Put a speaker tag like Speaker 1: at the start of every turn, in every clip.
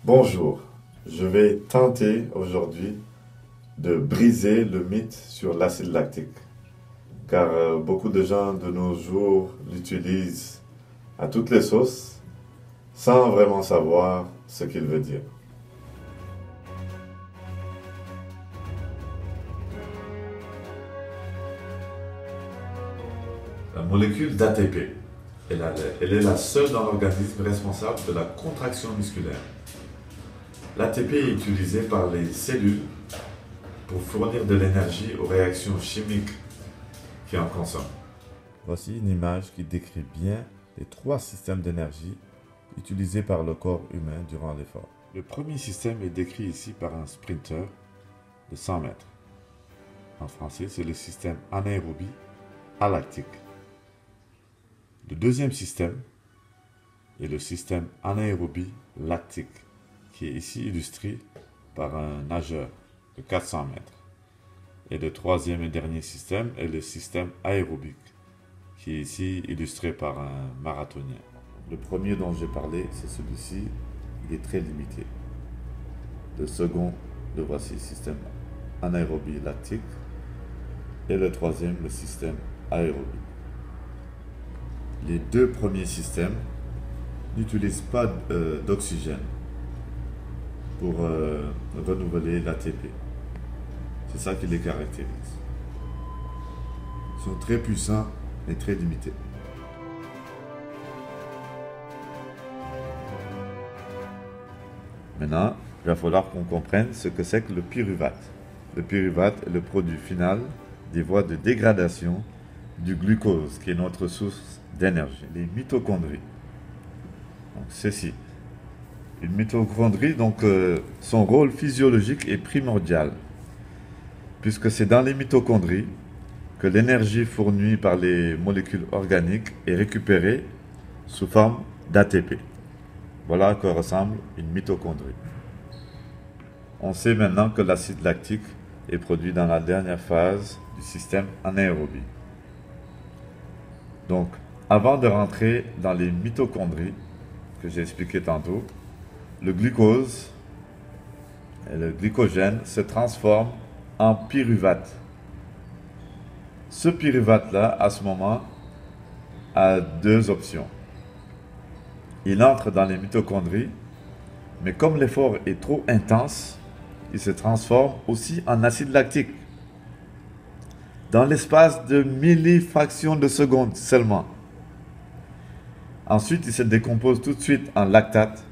Speaker 1: Bonjour, je vais tenter aujourd'hui de briser le mythe sur l'acide lactique, car beaucoup de gens de nos jours l'utilisent à toutes les sauces sans vraiment savoir ce qu'il veut dire. La molécule d'ATP, elle est la seule dans l'organisme responsable de la contraction musculaire. L'ATP est utilisé par les cellules pour fournir de l'énergie aux réactions chimiques qui en consomment. Voici une image qui décrit bien les trois systèmes d'énergie utilisés par le corps humain durant l'effort. Le premier système est décrit ici par un sprinter de 100 mètres. En français, c'est le système anaérobie alactique. Le deuxième système est le système anaérobie lactique, qui est ici illustré par un nageur de 400 mètres. Et le troisième et dernier système est le système aérobique, qui est ici illustré par un marathonien. Le premier dont j'ai parlé, c'est celui-ci, il est très limité. Le second, le voici, système anaérobie lactique. Et le troisième, le système aérobie. Les deux premiers systèmes n'utilisent pas d'oxygène pour renouveler l'ATP. C'est ça qui les caractérise. Ils sont très puissants et très limités. Maintenant, il va falloir qu'on comprenne ce que c'est que le pyruvate. Le pyruvate est le produit final des voies de dégradation du glucose, qui est notre source d'énergie. Les mitochondries. Donc, ceci. Une mitochondrie, donc, son rôle physiologique est primordial, puisque c'est dans les mitochondries que l'énergie fournie par les molécules organiques est récupérée sous forme d'ATP. Voilà à quoi ressemble une mitochondrie. On sait maintenant que l'acide lactique est produit dans la dernière phase du système anaérobie. Donc, avant de rentrer dans les mitochondries, que j'ai expliqué tantôt, le glucose et le glycogène se transforment en pyruvate. Ce pyruvate-là, à ce moment, a deux options. Il entre dans les mitochondries, mais comme l'effort est trop intense, il se transforme aussi en acide lactique. Dans l'espace de millifractions de secondes seulement. Ensuite, il se décompose tout de suite en lactate,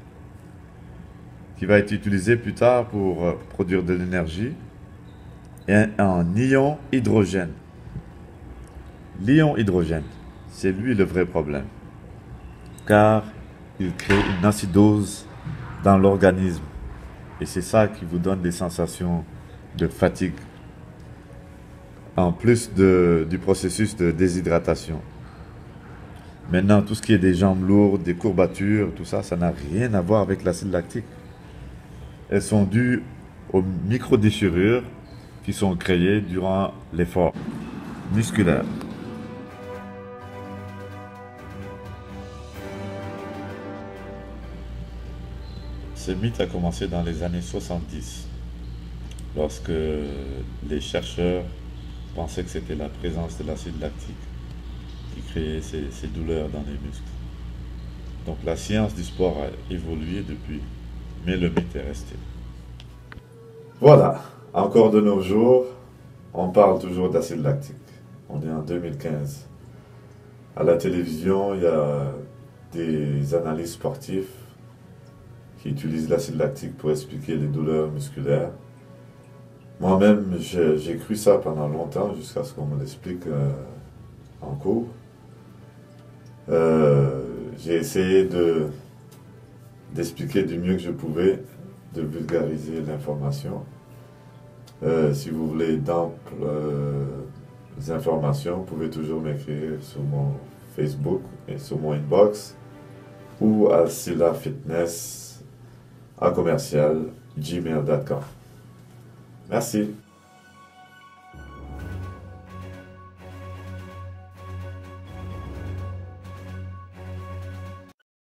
Speaker 1: qui va être utilisé plus tard pour produire de l'énergie, et en ion hydrogène. L'ion hydrogène, c'est lui le vrai problème, car il crée une acidose dans l'organisme, et c'est ça qui vous donne des sensations de fatigue, en plus du processus de déshydratation. Maintenant, tout ce qui est des jambes lourdes, des courbatures, tout ça, ça n'a rien à voir avec l'acide lactique. Elles sont dues aux microdéchirures qui sont créées durant l'effort musculaire. Ce mythe a commencé dans les années 70, lorsque les chercheurs pensaient que c'était la présence de l'acide lactique qui créait ces douleurs dans les muscles. Donc la science du sport a évolué depuis, mais le mythe est resté. Voilà, encore de nos jours, on parle toujours d'acide lactique. On est en 2015. À la télévision, il y a des analystes sportifs qui utilisent l'acide lactique pour expliquer les douleurs musculaires. Moi-même, j'ai cru ça pendant longtemps, jusqu'à ce qu'on me l'explique en cours. J'ai essayé d'expliquer du mieux que je pouvais, de vulgariser l'information. Si vous voulez d'amples informations, vous pouvez toujours m'écrire sur mon Facebook et sur mon inbox ou à silafitness@gmail.com. Merci.